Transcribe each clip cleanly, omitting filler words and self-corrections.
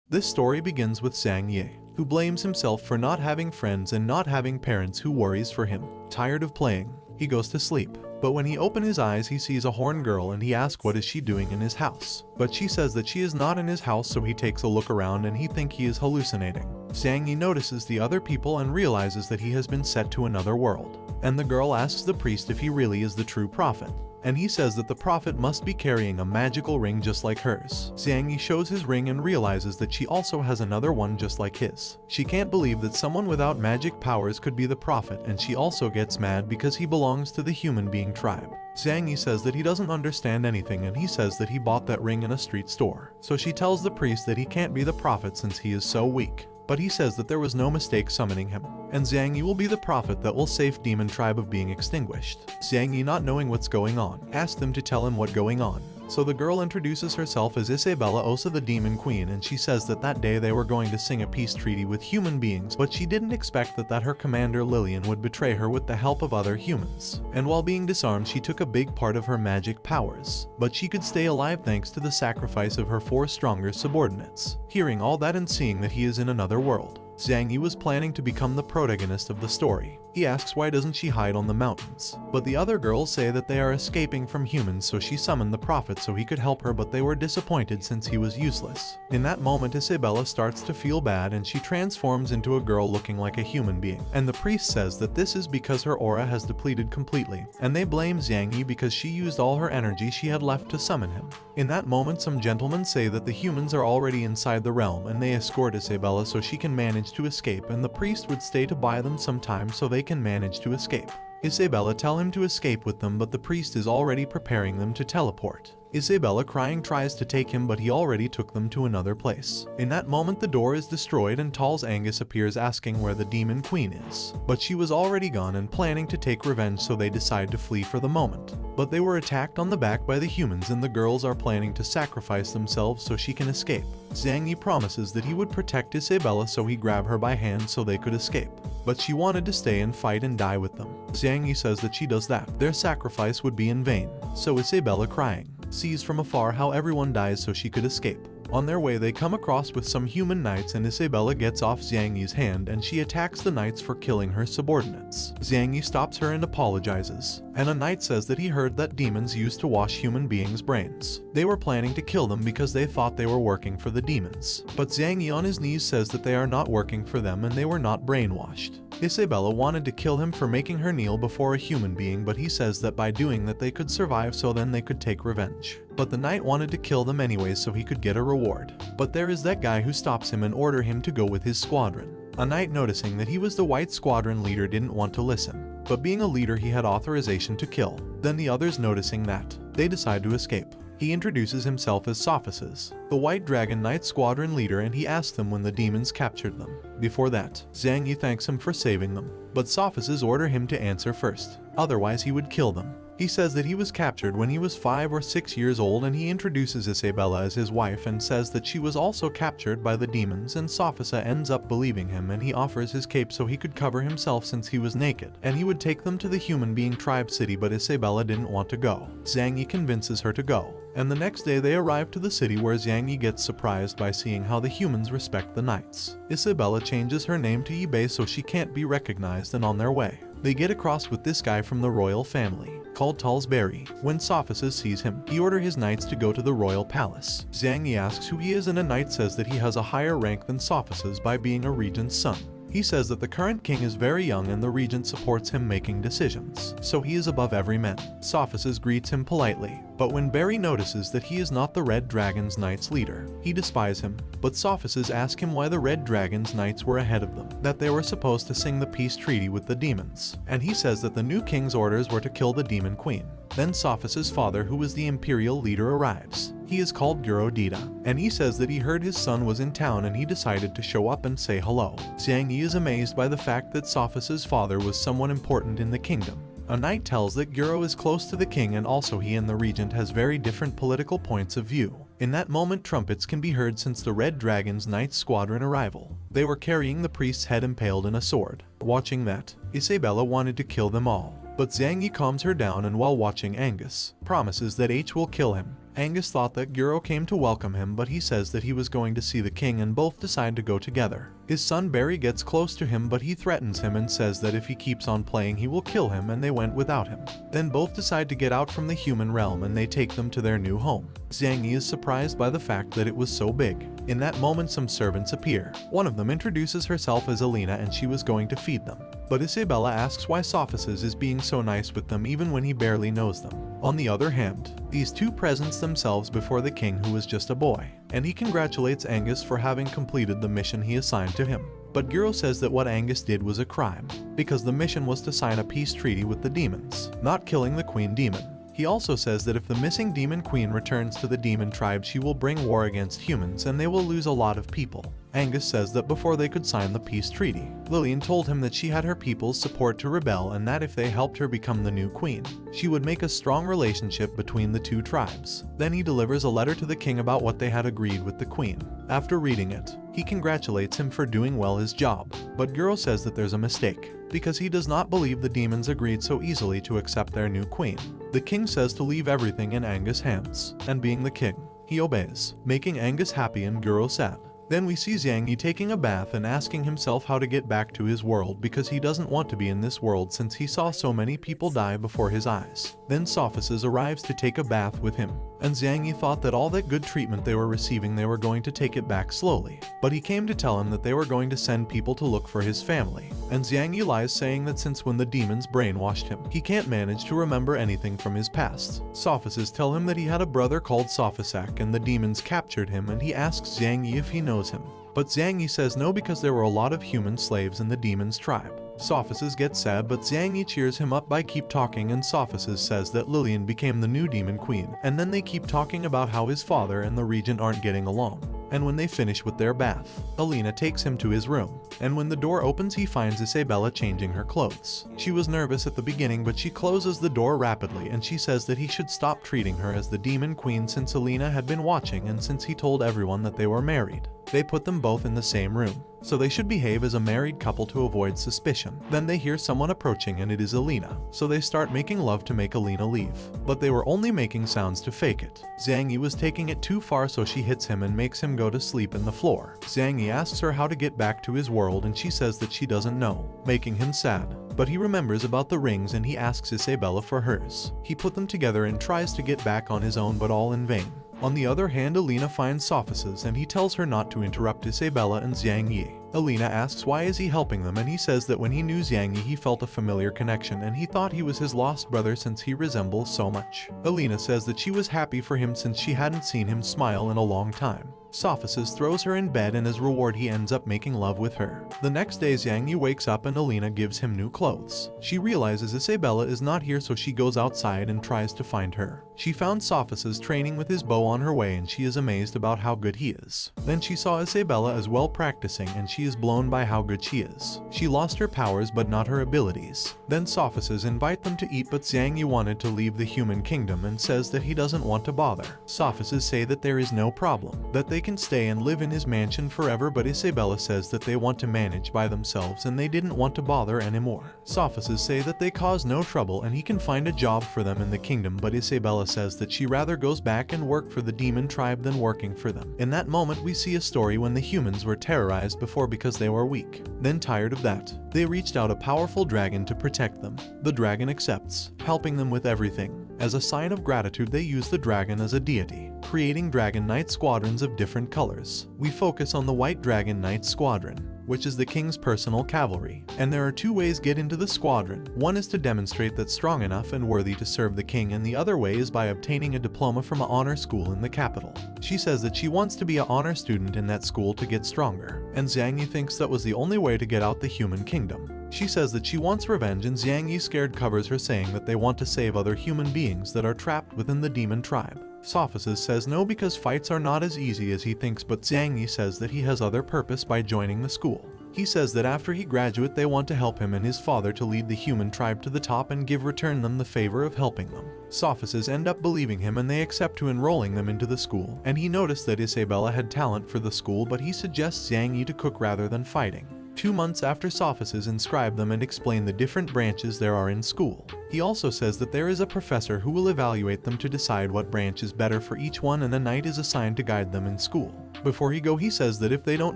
This story begins with Zhang Yi, who blames himself for not having friends and not having parents who worries for him. Tired of playing, he goes to sleep. But when he opens his eyes, he sees a horned girl and he asks what is she doing in his house. But she says that she is not in his house, so he takes a look around and he thinks he is hallucinating. Zhang Yi notices the other people and realizes that he has been set to another world. And the girl asks the priest if he really is the true prophet. And he says that the prophet must be carrying a magical ring just like hers. Zhang Yi shows his ring and realizes that she also has another one just like his. She can't believe that someone without magic powers could be the prophet, and she also gets mad because he belongs to the human being tribe. Zhang Yi says that he doesn't understand anything, and he says that he bought that ring in a street store. So she tells the priest that he can't be the prophet since he is so weak. But he says that there was no mistake summoning him, and Zhang Yi will be the prophet that will save demon tribe of being extinguished. Zhang Yi, not knowing what's going on, asks them to tell him what's going on. So the girl introduces herself as Isabella, Osa the Demon Queen, and she says that day they were going to sing a peace treaty with human beings, but she didn't expect that her commander Lillian would betray her with the help of other humans. And while being disarmed, she took a big part of her magic powers, but she could stay alive thanks to the sacrifice of her 4 stronger subordinates. Hearing all that and seeing that he is in another world, Zhang Yi was planning to become the protagonist of the story. He asks why doesn't she hide on the mountains, but the other girls say that they are escaping from humans, so she summoned the prophet so he could help her, but they were disappointed since he was useless. In that moment, Isabella starts to feel bad and she transforms into a girl looking like a human being, and the priest says that this is because her aura has depleted completely, and they blame Zhang Yi because she used all her energy she had left to summon him. In that moment, some gentlemen say that the humans are already inside the realm and they escort Isabella so she can manage to escape, and the priest would stay to buy them some time so they can manage to escape. Isabella tell him to escape with them, but the priest is already preparing them to teleport. Isabella, crying, tries to take him, but he already took them to another place. In that moment, the door is destroyed and Tal's Angus appears asking where the Demon Queen is. But she was already gone and planning to take revenge, so they decide to flee for the moment. But they were attacked on the back by the humans, and the girls are planning to sacrifice themselves so she can escape. Zhang Yi promises that he would protect Isabella, so he grabbed her by hand so they could escape. But she wanted to stay and fight and die with them. Zhang Yi says that she does that, their sacrifice would be in vain. So Isabella, crying, sees from afar how everyone dies so she could escape. On their way, they come across with some human knights, and Isabella gets off Zhang Yi's hand and she attacks the knights for killing her subordinates. Zhang Yi stops her and apologizes, and a knight says that he heard that demons used to wash human beings' brains. They were planning to kill them because they thought they were working for the demons. But Zhang Yi on his knees says that they are not working for them and they were not brainwashed. Isabella wanted to kill him for making her kneel before a human being, but he says that by doing that they could survive, so then they could take revenge. But the knight wanted to kill them anyways so he could get a reward. But there is that guy who stops him and orders him to go with his squadron. A knight, noticing that he was the white squadron leader, didn't want to listen. But being a leader, he had authorization to kill. Then the others, noticing that, they decide to escape. He introduces himself as Synopsis, the White Dragon Knight squadron leader, and he asks them when the demons captured them. Before that, Zhang Yi thanks him for saving them, but Synopsis orders him to answer first, otherwise he would kill them. He says that he was captured when he was 5 or 6 years old, and he introduces Isabella as his wife and says that she was also captured by the demons, and Sophisa ends up believing him, and he offers his cape so he could cover himself since he was naked, and he would take them to the human being tribe city, but Isabella didn't want to go. Zhang Yi convinces her to go, and the next day they arrive to the city, where Zhang Yi gets surprised by seeing how the humans respect the knights. Isabella changes her name to Yi Bei so she can't be recognized, and on their way, they get across with this guy from the royal family, called Talsbury. When Sophis sees him, he orders his knights to go to the royal palace. Zhang Yi asks who he is, and a knight says that he has a higher rank than Sophis by being a regent's son. He says that the current king is very young and the regent supports him making decisions, so he is above every man. Sophis greets him politely, but when Barry notices that he is not the Red Dragon's Knights leader, he despises him. But Sophis asks him why the Red Dragon's Knights were ahead of them, that they were supposed to sing the peace treaty with the demons, and he says that the new king's orders were to kill the demon queen. Then Sophis' father, who was the imperial leader, arrives. He is called Dita, and he says that he heard his son was in town and he decided to show up and say hello. Zhang Yi is amazed by the fact that Sophis' father was someone important in the kingdom. A knight tells that Guro is close to the king, and also he and the regent has very different political points of view. In that moment, trumpets can be heard since the Red Dragon's Knight squadron arrival. They were carrying the priest's head impaled in a sword. Watching that, Isabella wanted to kill them all, but Zhang Yi calms her down, and while watching, Angus promises that H will kill him, Angus thought that Guro came to welcome him, but he says that he was going to see the king and both decide to go together. His son Barry gets close to him, but he threatens him and says that if he keeps on playing he will kill him, and they went without him. Then both decide to get out from the human realm and they take them to their new home. Xiang Yi is surprised by the fact that it was so big. In that moment some servants appear. One of them introduces herself as Alina and she was going to feed them. But Isabella asks why Sophices is being so nice with them even when he barely knows them. On the other hand, these two presents themselves before the king, who was just a boy, and he congratulates Angus for having completed the mission he assigned to him. But Guro says that what Angus did was a crime, because the mission was to sign a peace treaty with the demons, not killing the queen demon. He also says that if the missing demon queen returns to the demon tribe, she will bring war against humans and they will lose a lot of people. Angus says that before they could sign the peace treaty, Lillian told him that she had her people's support to rebel and that if they helped her become the new queen, she would make a strong relationship between the two tribes. Then he delivers a letter to the king about what they had agreed with the queen. After reading it, he congratulates him for doing well his job, but Guro says that there's a mistake, because he does not believe the demons agreed so easily to accept their new queen. The king says to leave everything in Angus' hands, and being the king, he obeys, making Angus happy and Guro sad. Then we see Xiang Yi taking a bath and asking himself how to get back to his world, because he doesn't want to be in this world since he saw so many people die before his eyes. Then Sophices arrives to take a bath with him, and Xiang Yi thought that all that good treatment they were receiving they were going to take it back slowly. But he came to tell him that they were going to send people to look for his family, and Xiang Yi lies, saying that since when the demons brainwashed him, he can't manage to remember anything from his past. Sophices tell him that he had a brother called Sophisac and the demons captured him, and he asks Xiang Yi if he knows him. But Xiang Yi says no, because there were a lot of human slaves in the demon's tribe. Sophices gets sad, but Xiang Yi cheers him up by keep talking, and Sophices says that Lillian became the new demon queen, and then they keep talking about how his father and the regent aren't getting along. And when they finish with their bath, Alina takes him to his room, and when the door opens he finds Isabella changing her clothes. She was nervous at the beginning, but she closes the door rapidly and she says that he should stop treating her as the demon queen since Alina had been watching and since he told everyone that they were married. They put them both in the same room, so they should behave as a married couple to avoid suspicion. Then they hear someone approaching and it is Alina, so they start making love to make Alina leave. But they were only making sounds to fake it. Xiang Yi was taking it too far, so she hits him and makes him go to sleep in the floor. Xiang Yi asks her how to get back to his world and she says that she doesn't know, making him sad. But he remembers about the rings and he asks Isabella for hers. He put them together and tries to get back on his own, but all in vain. On the other hand, Alina finds Sophices and he tells her not to interrupt Isabella and Xiang Yi. Alina asks why is he helping them, and he says that when he knew Xiang Yi he felt a familiar connection and he thought he was his lost brother since he resembles so much. Alina says that she was happy for him since she hadn't seen him smile in a long time. Sophices throws her in bed and as reward he ends up making love with her. The next day Xiang Yi wakes up and Alina gives him new clothes. She realizes Isabella is not here, so she goes outside and tries to find her. She found Sophices training with his bow on her way and she is amazed about how good he is. Then she saw Isabella as well practicing and she is blown by how good she is. She lost her powers but not her abilities. Then Sophices invite them to eat, but Xiang Yi wanted to leave the human kingdom and says that he doesn't want to bother. Sophices say that there is no problem, that they can stay and live in his mansion forever, but Isabella says that they want to manage by themselves and they didn't want to bother anymore. Sophices say that they cause no trouble and he can find a job for them in the kingdom, but Isabella says that she rather goes back and work for the demon tribe than working for them. In that moment we see a story when the humans were terrorized before because they were weak. Then tired of that, they reached out a powerful dragon to protect them. The dragon accepts, helping them with everything. As a sign of gratitude they use the dragon as a deity, creating Dragon Knight squadrons of different colors. We focus on the White Dragon Knight Squadron, which is the king's personal cavalry, and there are two ways get into the squadron. One is to demonstrate that strong enough and worthy to serve the king, and the other way is by obtaining a diploma from an honor school in the capital. She says that she wants to be an honor student in that school to get stronger, and Xiang Yi thinks that was the only way to get out the human kingdom. She says that she wants revenge, and Xiang Yi scared covers her, saying that they want to save other human beings that are trapped within the demon tribe. Sophices says no, because fights are not as easy as he thinks, but Xiang Yi says that he has other purpose by joining the school. He says that after he graduate they want to help him and his father to lead the human tribe to the top and return them the favor of helping them. Sophices end up believing him and they accept to enrolling them into the school, and he noticed that Isabella had talent for the school, but he suggests Xiang Yi to cook rather than fighting. 2 months after sophists inscribe them and explain the different branches there are in school. He also says that there is a professor who will evaluate them to decide what branch is better for each one, and a knight is assigned to guide them in school. Before he go, he says that if they don't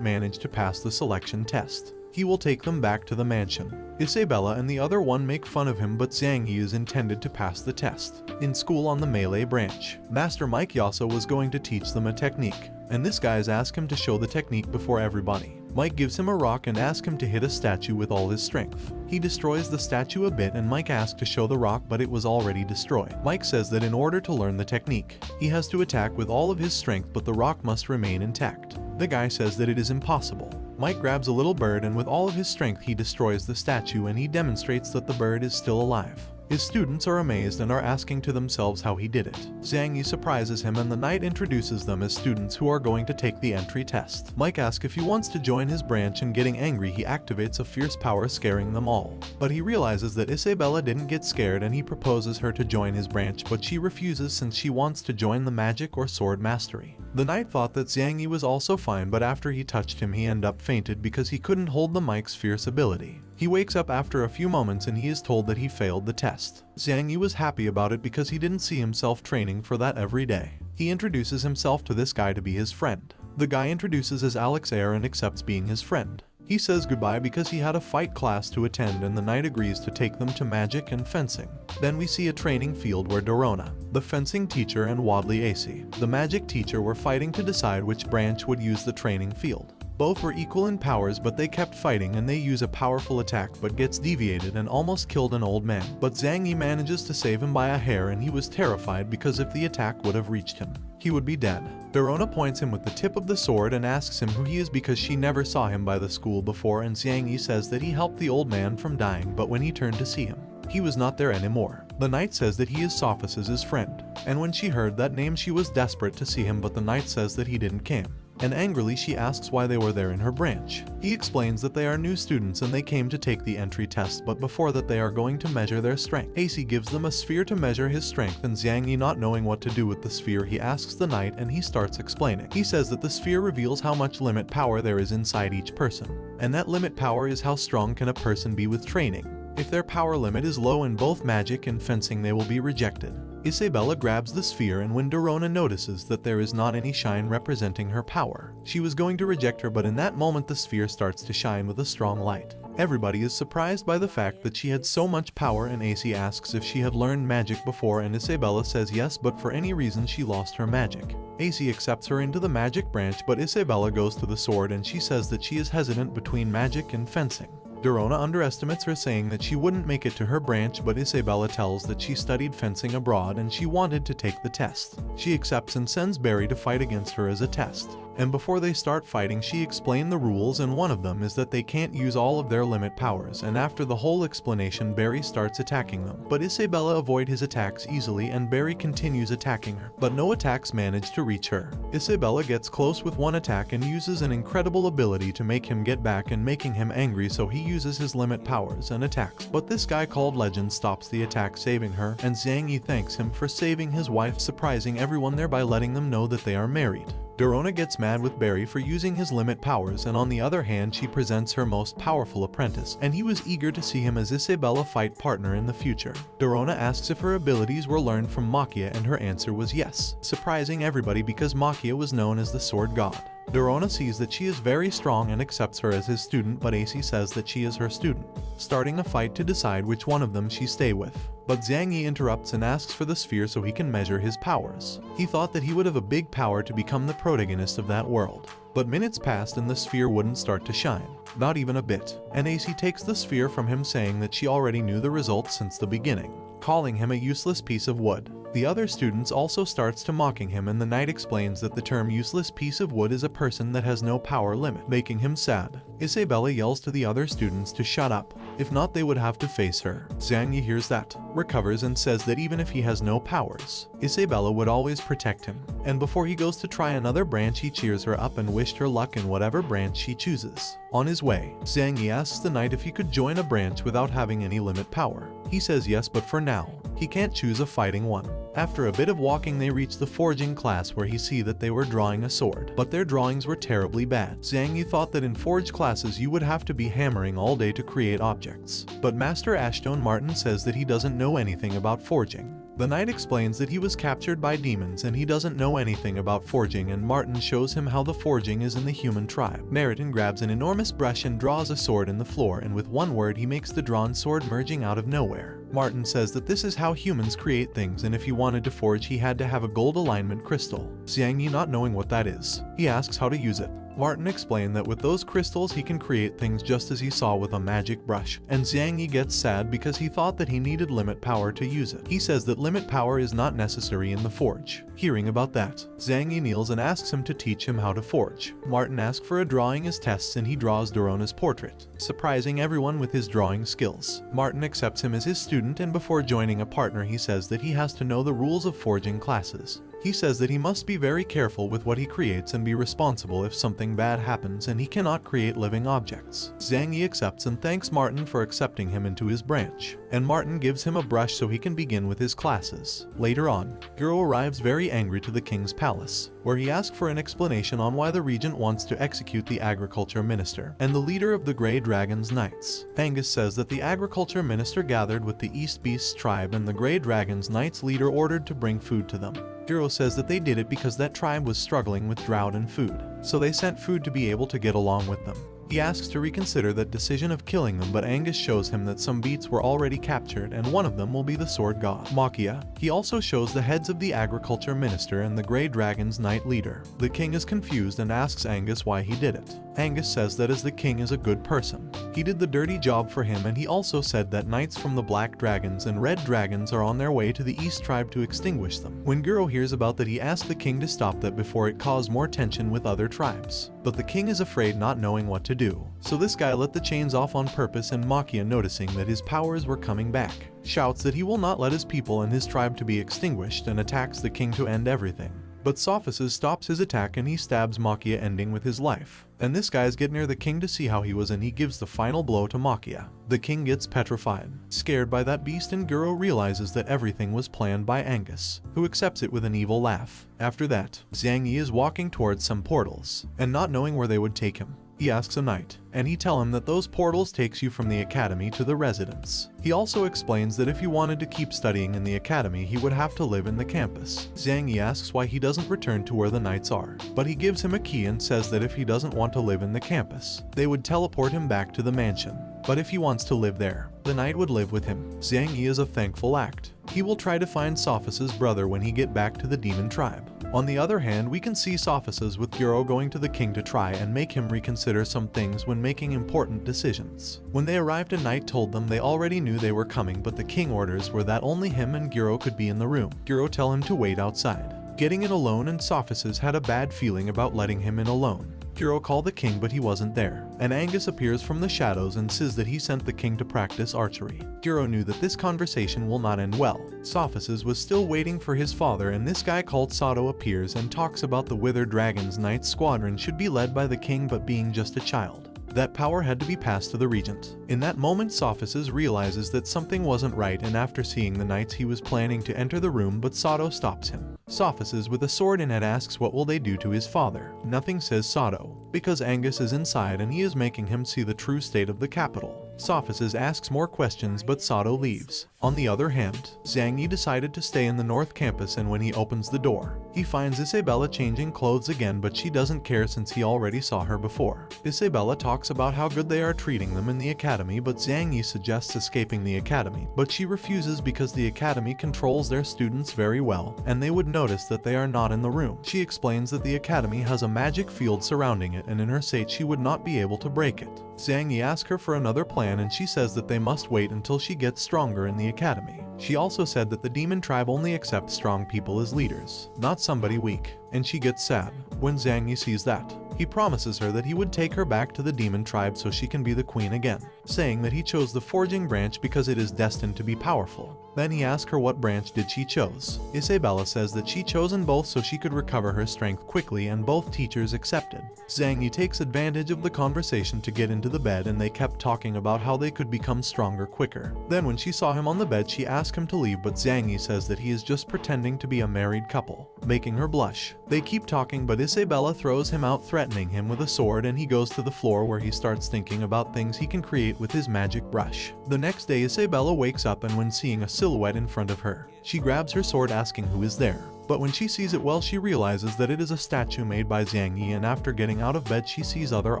manage to pass the selection test, he will take them back to the mansion. Isabella and the other one make fun of him, but Zhang Yi is intended to pass the test. In school on the melee branch, Master Mike Yasa was going to teach them a technique, and this guys ask him to show the technique before everybody. Mike gives him a rock and asks him to hit a statue with all his strength. He destroys the statue a bit and Mike asks to show the rock, but it was already destroyed. Mike says that in order to learn the technique, he has to attack with all of his strength, but the rock must remain intact. The guy says that it is impossible. Mike grabs a little bird and with all of his strength he destroys the statue, and he demonstrates that the bird is still alive. His students are amazed and are asking to themselves how he did it. Zhang Yi surprises him and the knight introduces them as students who are going to take the entry test. Mike asks if he wants to join his branch, and getting angry he activates a fierce power, scaring them all. But he realizes that Isabella didn't get scared and he proposes her to join his branch, but she refuses since she wants to join the magic or sword mastery. The knight thought that Zhang Yi was also fine, but after he touched him he ended up fainted because he couldn't hold the Mike's fierce ability. He wakes up after a few moments and he is told that he failed the test. Zhang Yi was happy about it because he didn't see himself training for that every day. He introduces himself to this guy to be his friend. The guy introduces as Alex Air and accepts being his friend. He says goodbye because he had a fight class to attend, and the knight agrees to take them to magic and fencing. Then we see a training field where Dorona, the fencing teacher, and Wadley Ac, the magic teacher, were fighting to decide which branch would use the training field. Both were equal in powers, but they kept fighting and they use a powerful attack but gets deviated and almost killed an old man. But Zhang Yi manages to save him by a hair, and he was terrified because if the attack would have reached him, he would be dead. Dorona points him with the tip of the sword and asks him who he is because she never saw him by the school before, and Zhang Yi says that he helped the old man from dying, but when he turned to see him, he was not there anymore. The knight says that he is Sophus's friend, and when she heard that name she was desperate to see him, but the knight says that he didn't came. And angrily she asks why they were there in her branch. He explains that they are new students and they came to take the entry test, but before that they are going to measure their strength. Ac gives them a sphere to measure his strength, and Zhang Yi, not knowing what to do with the sphere, he asks the knight and he starts explaining. He says that the sphere reveals how much limit power there is inside each person, and that limit power is how strong can a person be with training. If their power limit is low in both magic and fencing, they will be rejected. Isabella grabs the sphere, and when Dorona notices that there is not any shine representing her power, she was going to reject her, but in that moment the sphere starts to shine with a strong light. Everybody is surprised by the fact that she had so much power, and AC asks if she had learned magic before, and Isabella says yes, but for any reason she lost her magic. AC accepts her into the magic branch, but Isabella goes to the sword and she says that she is hesitant between magic and fencing. Dorona underestimates her, saying that she wouldn't make it to her branch, but Isabella tells that she studied fencing abroad and she wanted to take the test. She accepts and sends Barry to fight against her as a test. And before they start fighting, she explained the rules, and one of them is that they can't use all of their limit powers, and after the whole explanation Barry starts attacking them. But Isabella avoids his attacks easily and Barry continues attacking her, but no attacks manage to reach her. Isabella gets close with one attack and uses an incredible ability to make him get back and making him angry, so he uses his limit powers and attacks. But this guy called Legend stops the attack, saving her, and Zhang Yi thanks him for saving his wife, surprising everyone there by letting them know that they are married. Dorona gets mad with Barry for using his limit powers, and on the other hand she presents her most powerful apprentice, and he was eager to see him as Isabella fight partner in the future. Dorona asks if her abilities were learned from Makia, and her answer was yes, surprising everybody because Makia was known as the sword god. Dorona sees that she is very strong and accepts her as his student, but AC says that she is her student, starting a fight to decide which one of them she stay with. But Zhang Yi interrupts and asks for the sphere so he can measure his powers. He thought that he would have a big power to become the protagonist of that world. But minutes passed and the sphere wouldn't start to shine, not even a bit, and AC takes the sphere from him, saying that she already knew the results since the beginning, calling him a useless piece of wood. The other students also starts to mocking him, and the knight explains that the term useless piece of wood is a person that has no power limit, making him sad. Isabella yells to the other students to shut up, if not they would have to face her. Zhang Yi hears that, recovers and says that even if he has no powers, Isabella would always protect him, and before he goes to try another branch he cheers her up and wished her luck in whatever branch she chooses. On his way, Zhang Yi asks the knight if he could join a branch without having any limit power. He says yes, but for now, He can't choose a fighting one. After a bit of walking they reach the forging class where he see that they were drawing a sword, but their drawings were terribly bad. Zhang Yi thought that in forge classes you would have to be hammering all day to create objects, but Master Ascian Martin says that he doesn't know anything about forging. The knight explains that he was captured by demons and he doesn't know anything about forging, and Martin shows him how the forging is in the human tribe. Martin grabs an enormous brush and draws a sword in the floor, and with one word he makes the drawn sword merging out of nowhere. Martin says that this is how humans create things, and if he wanted to forge he had to have a gold alignment crystal. Zhang Yi, not knowing what that is, he asks how to use it. Martin explained that with those crystals he can create things just as he saw with a magic brush, and Zhang Yi gets sad because he thought that he needed limit power to use it. He says that limit power is not necessary in the forge. Hearing about that, Zhang Yi kneels and asks him to teach him how to forge. Martin asks for a drawing as tests and he draws Dorona's portrait, surprising everyone with his drawing skills. Martin accepts him as his student, and before joining a partner he says that he has to know the rules of forging classes. He says that he must be very careful with what he creates and be responsible if something bad happens, and he cannot create living objects. Zhang Yi accepts and thanks Martin for accepting him into his branch, and Martin gives him a brush so he can begin with his classes. Later on, Guro arrives very angry to the king's palace, where he asks for an explanation on why the regent wants to execute the agriculture minister and the leader of the Grey Dragon's Knights. Angus says that the agriculture minister gathered with the East Beast's tribe and the Grey Dragon's Knights leader ordered to bring food to them. Guro says that they did it because that tribe was struggling with drought and food, so they sent food to be able to get along with them. He asks to reconsider that decision of killing them, but Angus shows him that some beasts were already captured and one of them will be the sword god, Makia. He also shows the heads of the agriculture minister and the Grey Dragon's Knight leader. The king is confused and asks Angus why he did it. Angus says that as the king is a good person, he did the dirty job for him, and he also said that knights from the Black Dragons and Red Dragons are on their way to the East tribe to extinguish them. When Guro hears about that he asks the king to stop that before it caused more tension with other tribes. But the king is afraid, not knowing what to do. So this guy let the chains off on purpose, and Makia, noticing that his powers were coming back, shouts that he will not let his people and his tribe to be extinguished and attacks the king to end everything. But Sophisis stops his attack and he stabs Makia, ending with his life. And this guys get near the king to see how he was, and he gives the final blow to Makia. The king gets petrified, scared by that beast, and Guro realizes that everything was planned by Angus, who accepts it with an evil laugh. After that, Zhang Yi is walking towards some portals, and not knowing where they would take him, he asks a knight, and he tells him that those portals takes you from the academy to the residence. He also explains that if he wanted to keep studying in the academy he would have to live in the campus. Zhang Yi asks why he doesn't return to where the knights are, but he gives him a key and says that if he doesn't want to live in the campus, they would teleport him back to the mansion. But if he wants to live there, the knight would live with him. Zhang Yi is a thankful act. He will try to find Sophis's brother when he get back to the demon tribe. On the other hand, we can see Sophisis with Guro going to the king to try and make him reconsider some things when making important decisions. When they arrived, a knight told them they already knew they were coming, but the king orders were that only him and Guro could be in the room. Guro tell him to wait outside, getting in alone, and Sophisis had a bad feeling about letting him in alone. Guro called the king, but he wasn't there, and Angus appears from the shadows and says that he sent the king to practice archery. Guro knew that this conversation will not end well. Sophisis was still waiting for his father, and this guy called Sato appears and talks about the Wither Dragon's Knight squadron should be led by the king, but being just a child, that power had to be passed to the regent. In that moment, Sophisis realizes that something wasn't right, and after seeing the knights he was planning to enter the room, but Sato stops him. Sophisis with a sword in it asks what will they do to his father. Nothing, says Sato, because Angus is inside and he is making him see the true state of the capital. Sophisis asks more questions, but Sato leaves. On the other hand, Zhang Yi decided to stay in the North Campus, and when he opens the door, he finds Isabella changing clothes again, but she doesn't care since he already saw her before. Isabella talks about how good they are treating them in the academy, but Zhang Yi suggests escaping the academy, but she refuses because the academy controls their students very well, and they would notice that they are not in the room. She explains that the academy has a magic field surrounding it, and in her state she would not be able to break it. Zhang Yi asks her for another plan, and she says that they must wait until she gets stronger in the academy. She also said that the demon tribe only accepts strong people as leaders, not somebody weak, and she gets sad when Zhang Yi sees that. He promises her that he would take her back to the demon tribe so she can be the queen again, saying that he chose the forging branch because it is destined to be powerful. Then he asks her what branch did she chose. Isabella says that she chosen both so she could recover her strength quickly, and both teachers accepted. Zhang Yi takes advantage of the conversation to get into the bed, and they kept talking about how they could become stronger quicker. Then when she saw him on the bed, she asked him to leave, but Zhang Yi says that he is just pretending to be a married couple, making her blush. They keep talking, but Isabella throws him out, threatening him with a sword, and he goes to the floor where he starts thinking about things he can create with his magic brush. The next day, Isabella wakes up, and when seeing a silhouette in front of her, she grabs her sword asking who is there. But when she sees it well, she realizes that it is a statue made by Zhang Yi, and after getting out of bed she sees other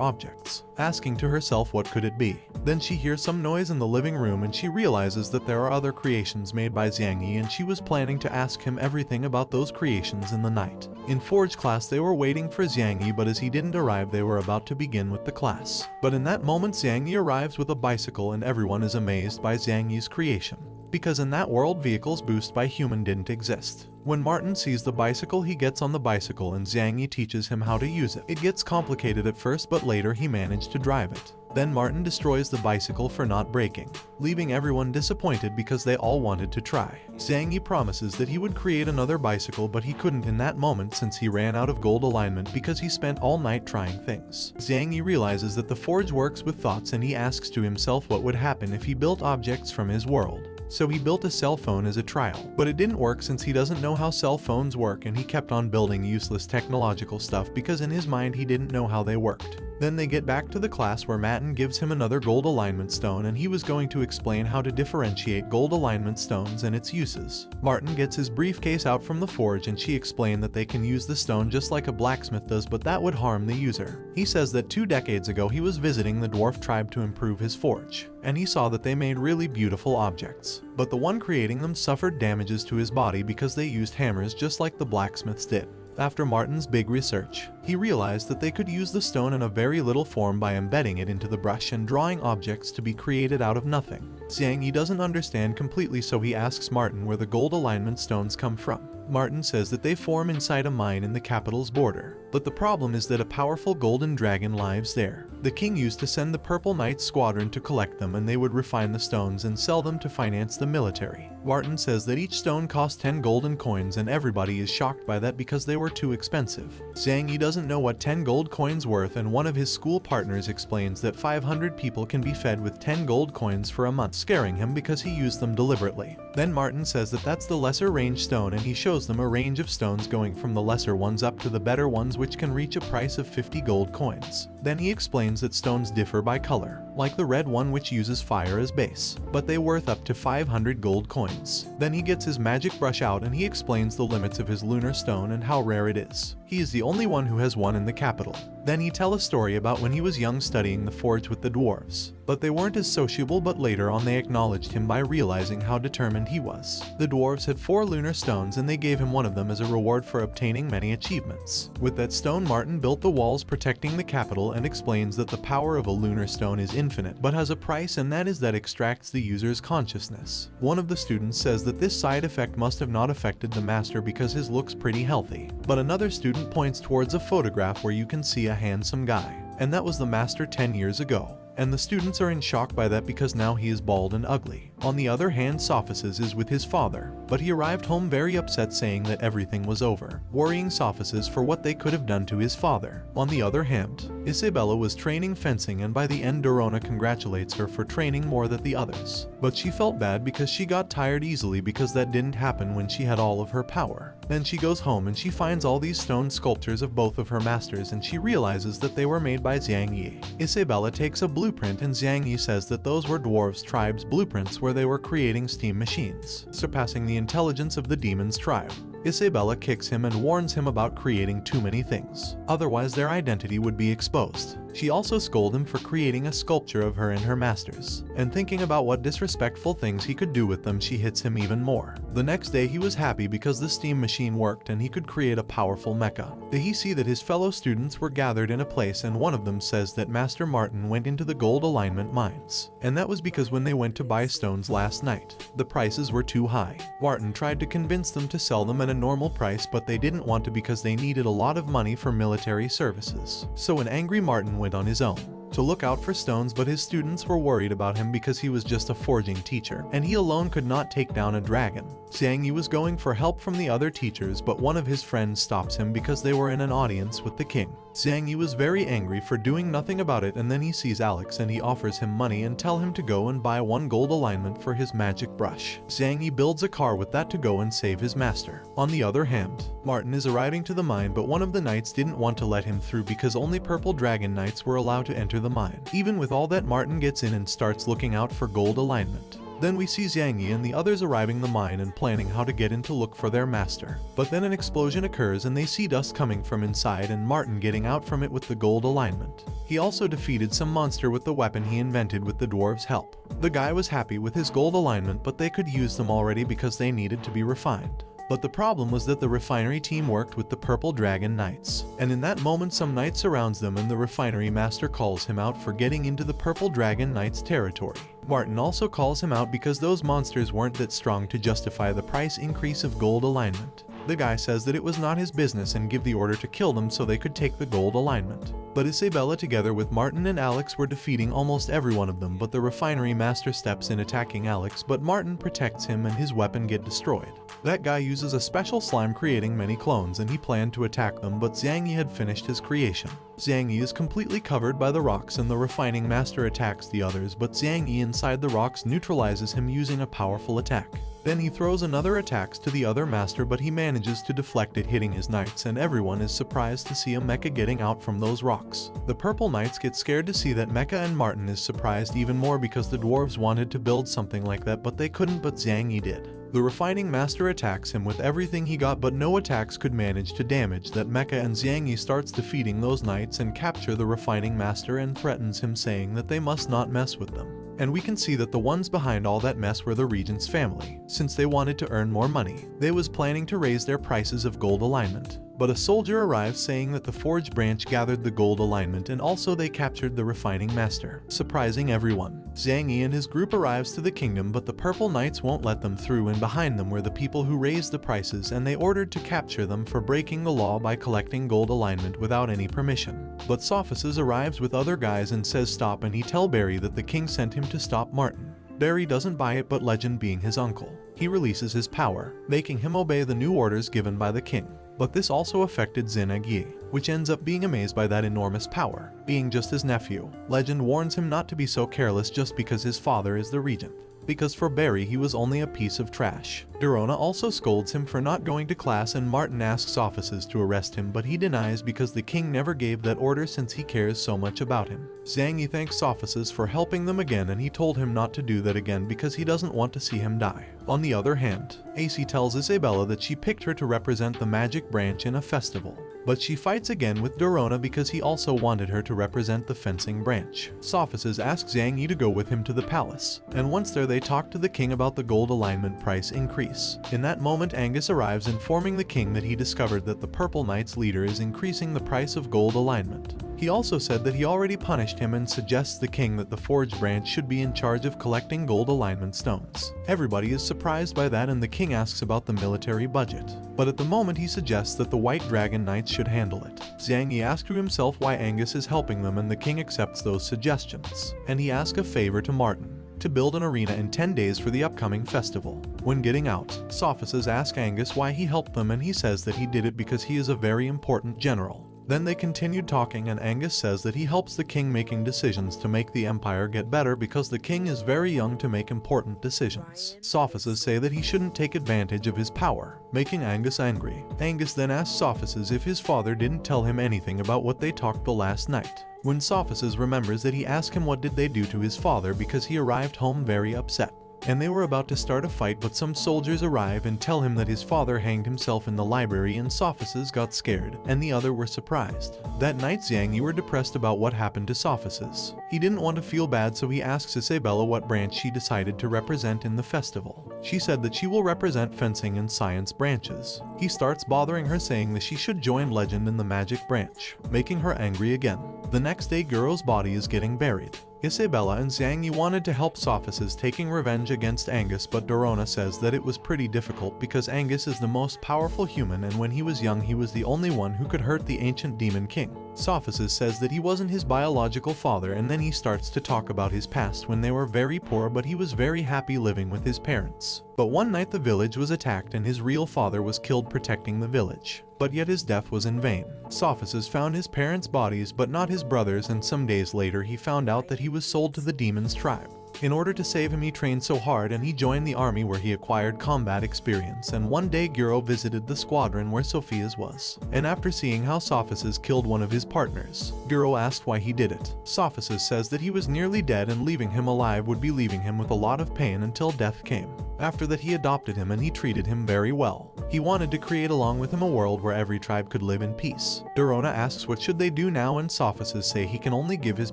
objects, asking to herself what could it be. Then she hears some noise in the living room, and she realizes that there are other creations made by Zhang Yi, and she was planning to ask him everything about those creations in the night. In Forge class they were waiting for Zhang Yi, but as he didn't arrive they were about to begin with the class. But in that moment Zhang Yi arrives with a bicycle, and everyone is amazed by Zhang Yi's creation, because in that world vehicles boosted by human didn't exist. When Martin sees the bicycle, he gets on the bicycle and Zhang Yi teaches him how to use it. It gets complicated at first, but later he managed to drive it. Then Martin destroys the bicycle for not breaking, leaving everyone disappointed because they all wanted to try. Zhang Yi promises that he would create another bicycle, but he couldn't in that moment since he ran out of gold alignment because he spent all night trying things. Zhang Yi realizes that the forge works with thoughts, and he asks to himself what would happen if he built objects from his world. So he built a cell phone as a trial, but it didn't work since he doesn't know how cell phones work, and he kept on building useless technological stuff because in his mind he didn't know how they worked. Then they get back to the class where Martin gives him another gold alignment stone, and he was going to explain how to differentiate gold alignment stones and its uses. Martin gets his briefcase out from the forge, and she explained that they can use the stone just like a blacksmith does, but that would harm the user. He says that 2 decades ago he was visiting the dwarf tribe to improve his forge, and he saw that they made really beautiful objects, but the one creating them suffered damages to his body because they used hammers just like the blacksmiths did. After Martin's big research, he realized that they could use the stone in a very little form by embedding it into the brush and drawing objects to be created out of nothing. Zhang Yi doesn't understand completely, so he asks Martin where the gold alignment stones come from. Martin says that they form inside a mine in the capital's border, but the problem is that a powerful golden dragon lives there. The king used to send the Purple Knights squadron to collect them, and they would refine the stones and sell them to finance the military. Martin says that each stone cost 10 golden coins, and everybody is shocked by that because they were too expensive. Zhang Yi doesn't know what 10 gold coins worth, and one of his school partners explains that 500 people can be fed with 10 gold coins for a month, scaring him because he used them deliberately. Then Martin says that that's the lesser range stone, and he shows them a range of stones going from the lesser ones up to the better ones, which can reach a price of 50 gold coins. Then he explains that stones differ by color, like the red one which uses fire as base, but they worth up to 500 gold coins. Then he gets his magic brush out and he explains the limits of his lunar stone and how rare it is. He is the only one who has one in the capital. Then he tells a story about when he was young studying the forge with the dwarves, but they weren't as sociable, but later on they acknowledged him by realizing how determined he was. The dwarves had 4 lunar stones, and they gave him one of them as a reward for obtaining many achievements. With that stone, Martin built the walls protecting the capital and explains that the power of a lunar stone is infinite but has a price, and that is that extracts the user's consciousness. One of the students says that this side effect must have not affected the master because his looks pretty healthy, but another student points towards a photograph where you can see a handsome guy, and that was the master 10 years ago. And the students are in shock by that because now he is bald and ugly. On the other hand, Sophices is with his father, but he arrived home very upset, saying that everything was over, worrying Sophices for what they could have done to his father. On the other hand, Isabella was training fencing, and by the end Dorona congratulates her for training more than the others. But she felt bad because she got tired easily because that didn't happen when she had all of her power. Then she goes home and she finds all these stone sculptures of both of her masters, and she realizes that they were made by Zhang Yi. Isabella takes a blueprint, and Zhang Yi says that those were dwarves' tribe's blueprints where they were creating steam machines, surpassing the intelligence of the demons' tribe. Isabella kicks him and warns him about creating too many things, otherwise their identity would be exposed. She also scolds him for creating a sculpture of her and her masters, and thinking about what disrespectful things he could do with them, she hits him even more. The next day he was happy because the steam machine worked and he could create a powerful mecha. Then he see that his fellow students were gathered in a place, and one of them says that Master Martin went into the gold alignment mines, and that was because when they went to buy stones last night, the prices were too high. Martin tried to convince them to sell them at a normal price, but they didn't want to because they needed a lot of money for military services. So an angry Martin went on his own. to look out for stones, but his students were worried about him because he was just a forging teacher, and he alone could not take down a dragon. Zhang Yi was going for help from the other teachers, but one of his friends stops him because they were in an audience with the king. Zhang Yi was very angry for doing nothing about it, and then he sees Alex and he offers him money and tell him to go and buy 1 gold alignment for his magic brush. Zhang Yi builds a car with that to go and save his master. On the other hand, Martin is arriving to the mine, but one of the knights didn't want to let him through because only purple dragon knights were allowed to enter the mine. Even with all that, Martin gets in and starts looking out for gold alignment. Then we see Zhang Yi and the others arriving the mine and planning how to get in to look for their master. But then an explosion occurs and they see dust coming from inside and Martin getting out from it with the gold alignment. He also defeated some monster with the weapon he invented with the dwarves' help. The guy was happy with his gold alignment, but they could use them already because they needed to be refined. But the problem was that the refinery team worked with the Purple Dragon Knights. And in that moment some knight surrounds them and the refinery master calls him out for getting into the Purple Dragon Knights' territory. Martin also calls him out because those monsters weren't that strong to justify the price increase of gold alignment. The guy says that it was not his business and give the order to kill them so they could take the gold alignment. But Isabella together with Martin and Alex were defeating almost every one of them, but the refinery master steps in attacking Alex, but Martin protects him and his weapon get destroyed. That guy uses a special slime creating many clones and he planned to attack them, but Zhang Yi had finished his creation. Zhang Yi is completely covered by the rocks and the refining master attacks the others, but Zhang Yi inside the rocks neutralizes him using a powerful attack. Then he throws another attacks to the other master, but he manages to deflect it, hitting his knights, and everyone is surprised to see a mecha getting out from those rocks. The purple knights get scared to see that mecha, and Martin is surprised even more because the dwarves wanted to build something like that but they couldn't, but Zhang Yi did. The refining master attacks him with everything he got, but no attacks could manage to damage that mecha, and Zhang Yi starts defeating those knights and capture the refining master and threatens him, saying that they must not mess with them. And we can see that the ones behind all that mess were the regent's family. Since they wanted to earn more money, they was planning to raise their prices of gold alignment. But a soldier arrives saying that the Forge branch gathered the gold alignment and also they captured the refining master, surprising everyone. Zhang Yi and his group arrives to the kingdom, but the purple knights won't let them through, and behind them were the people who raised the prices, and they ordered to capture them for breaking the law by collecting gold alignment without any permission. But Sophices arrives with other guys and says stop, and he tell Barry that the king sent him to stop Martin. Barry doesn't buy it, but Legend being his uncle, he releases his power, making him obey the new orders given by the king. But this also affected Zhang Yi, which ends up being amazed by that enormous power, being just his nephew. Legend warns him not to be so careless just because his father is the regent, because for Barry he was only a piece of trash. Dorona also scolds him for not going to class, and Martin asks offices to arrest him, but he denies because the king never gave that order since he cares so much about him. Zhang Yi thanks offices for helping them again, and he told him not to do that again because he doesn't want to see him die. On the other hand, AC tells Isabella that she picked her to represent the magic branch in a festival. But she fights again with Dorona because he also wanted her to represent the fencing branch. Sophices asks Zhang Yi to go with him to the palace, and once there they talk to the king about the gold alignment price increase. In that moment Angus arrives informing the king that he discovered that the Purple Knight's leader is increasing the price of gold alignment. He also said that he already punished him and suggests the king that the Forge branch should be in charge of collecting gold alignment stones. Everybody is surprised by that, and the king asks about the military budget. But at the moment he suggests that the White Dragon Knights should handle it. Zhang Yi asks to himself why Angus is helping them, and the king accepts those suggestions. And he asks a favor to Martin, to build an arena in 10 days for the upcoming festival. When getting out, Sophices ask Angus why he helped them, and he says that he did it because he is a very important general. Then they continued talking, and Angus says that he helps the king making decisions to make the empire get better because the king is very young to make important decisions. Sophices say that he shouldn't take advantage of his power, making Angus angry. Angus then asks Sophices if his father didn't tell him anything about what they talked the last night. When Sophices remembers that he asked him what did they do to his father because he arrived home very upset. And they were about to start a fight, but some soldiers arrive and tell him that his father hanged himself in the library, and Sophices got scared, and the other were surprised. That night Zhang Yi were depressed about what happened to Sophices. He didn't want to feel bad, so he asks Isabella what branch she decided to represent in the festival. She said that she will represent fencing and science branches. He starts bothering her, saying that she should join Legend in the magic branch, making her angry again. The next day Guro's body is getting buried. Isabella and Zhang Yi wanted to help Sophus taking revenge against Angus, but Dorona says that it was pretty difficult because Angus is the most powerful human, and when he was young he was the only one who could hurt the ancient demon king. Sophus says that he wasn't his biological father, and then he starts to talk about his past when they were very poor, but he was very happy living with his parents. But one night the village was attacked and his real father was killed protecting the village. But yet his death was in vain. Sophus found his parents' bodies but not his brothers, and some days later he found out that he was sold to the demon's tribe. In order to save him he trained so hard and he joined the army where he acquired combat experience, and one day Guro visited the squadron where Sophia's was. And after seeing how Sophus killed one of his partners, Guro asked why he did it. Sophus says that he was nearly dead and leaving him alive would be leaving him with a lot of pain until death came. After that he adopted him and he treated him very well. He wanted to create along with him a world where every tribe could live in peace. Dorona asks what should they do now, and Sophus say he can only give his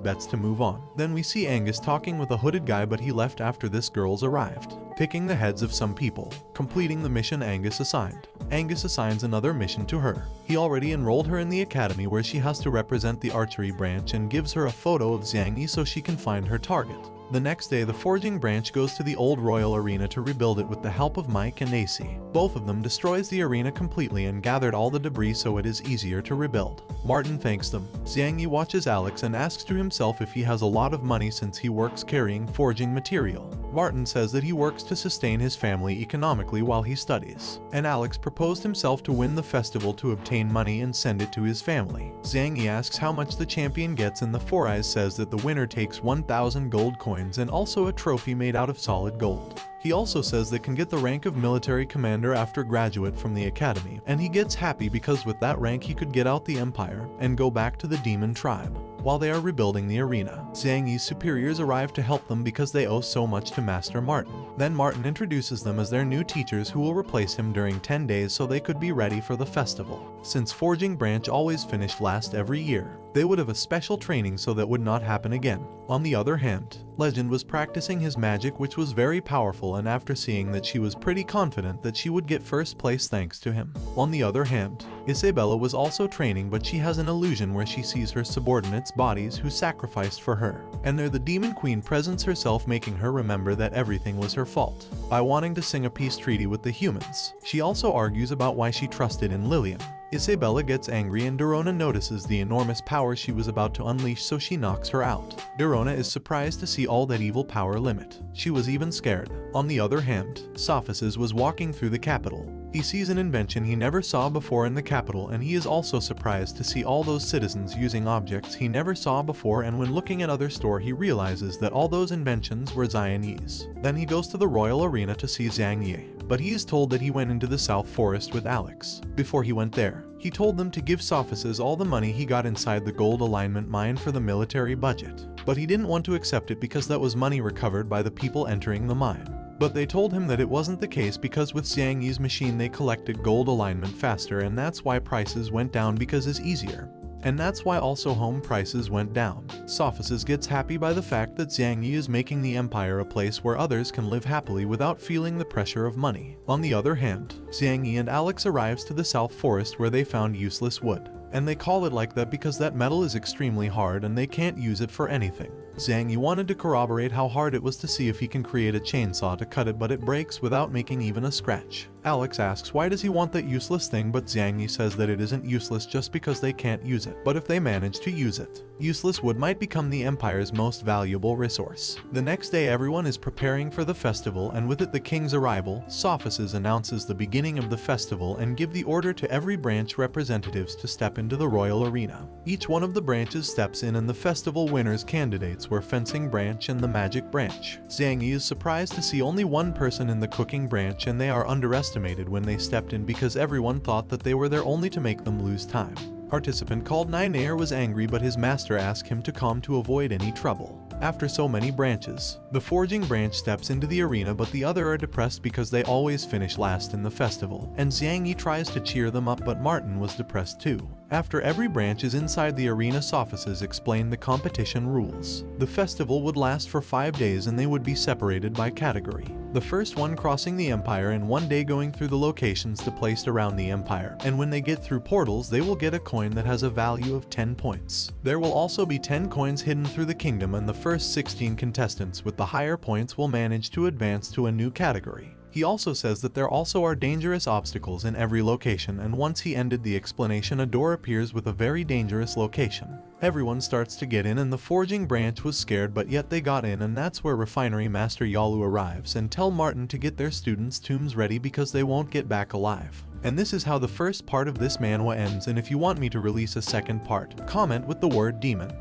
bets to move on. Then we see Angus talking with a hooded guy, but he left after this girl's arrived, picking the heads of some people, completing the mission Angus assigned. Angus assigns another mission to her. He already enrolled her in the academy where she has to represent the archery branch and gives her a photo of Zhang Yi so she can find her target. The next day the forging branch goes to the old royal arena to rebuild it with the help of Mike and AC. Both of them destroys the arena completely and gathered all the debris so it is easier to rebuild. Martin thanks them. Zhang Yi watches Alex and asks to himself if he has a lot of money since he works carrying forging material. Martin says that he works to sustain his family economically while he studies. And Alex proposed himself to win the festival to obtain money and send it to his family. Zhang Yi asks how much the champion gets, and the Four Eyes says that the winner takes 1,000 gold coins and also a trophy made out of solid gold. He also says they can get the rank of military commander after graduate from the academy, and he gets happy because with that rank he could get out the empire and go back to the demon tribe. While they are rebuilding the arena, Zhang Yi's superiors arrive to help them because they owe so much to Master Martin. Then Martin introduces them as their new teachers who will replace him during 10 days so they could be ready for the festival. Since Forging Branch always finished last every year, they would have a special training so that would not happen again. On the other hand, Legend was practicing his magic, which was very powerful, and after seeing that she was pretty confident that she would get first place thanks to him. On the other hand, Isabella was also training, but she has an illusion where she sees her subordinates' bodies who sacrificed for her, and there the demon queen presents herself, making her remember that everything was her fault by wanting to sing a peace treaty with the humans. She also argues about why she trusted in Lillian. Isabella gets angry and Dorona notices the enormous power she was about to unleash, so she knocks her out. Dorona is surprised to see all that evil power limit. She was even scared. On the other hand, Sophus was walking through the capital. He sees an invention he never saw before in the capital, and he is also surprised to see all those citizens using objects he never saw before, and when looking at other store he realizes that all those inventions were Zhang Yi's. Then he goes to the royal arena to see Zhang Yi, but he is told that he went into the South Forest with Alex. Before he went there, he told them to give Sophus all the money he got inside the gold alignment mine for the military budget, but he didn't want to accept it because that was money recovered by the people entering the mine. But they told him that it wasn't the case because with Zhang Yi's machine they collected gold alignment faster, and that's why prices went down because it's easier. And that's why also home prices went down. Sophus gets happy by the fact that Zhang Yi is making the empire a place where others can live happily without feeling the pressure of money. On the other hand, Zhang Yi and Alex arrives to the South Forest where they found useless wood. And they call it like that because that metal is extremely hard and they can't use it for anything. Zhang Yi wanted to corroborate how hard it was to see if he can create a chainsaw to cut it, but it breaks without making even a scratch. Alex asks why does he want that useless thing, but Zhang Yi says that it isn't useless just because they can't use it, but if they manage to use it, useless wood might become the empire's most valuable resource. The next day everyone is preparing for the festival, and with it the king's arrival. Sophus announces the beginning of the festival and give the order to every branch representatives to step into the royal arena. Each one of the branches steps in, and the festival winners candidates were fencing branch and the magic branch. Zhang Yi is surprised to see only one person in the cooking branch, and they are underestimated when they stepped in because everyone thought that they were there only to make them lose time. Participant called Ninair was angry, but his master asked him to calm to avoid any trouble. After so many branches, the forging branch steps into the arena, but the other are depressed because they always finish last in the festival, and Zhang Yi tries to cheer them up, but Martin was depressed too. After every branch is inside the arena, Sophus explained the competition rules. The festival would last for 5 days and they would be separated by category. The first one crossing the Empire and one day going through the locations to placed around the Empire, and when they get through portals they will get a coin that has a value of 10 points. There will also be 10 coins hidden through the kingdom, and the first 16 contestants with the higher points will manage to advance to a new category. He also says that there also are dangerous obstacles in every location, and once he ended the explanation, a door appears with a very dangerous location. Everyone starts to get in, and the forging branch was scared, but yet they got in, and that's where refinery master Yalu arrives and tell Martin to get their students' tombs ready because they won't get back alive. And this is how the first part of this manhwa ends, and if you want me to release a second part, comment with the word demon.